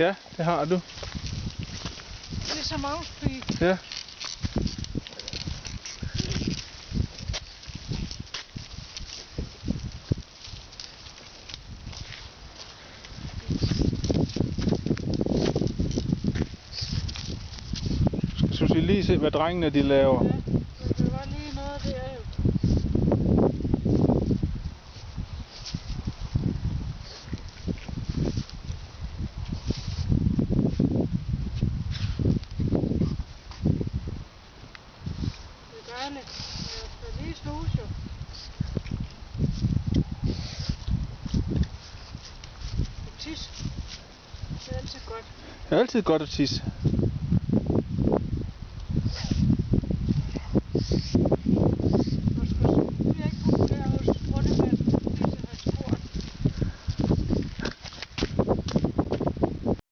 Ja, det har du. Det er som afspige. Ja. Så vi lige se, hvad drengene de laver. Ja, det var lige noget der jo. Det er dejligt. Jeg skal lige snuse jo. Og tis. Det er altid godt. Det er altid godt at tisse.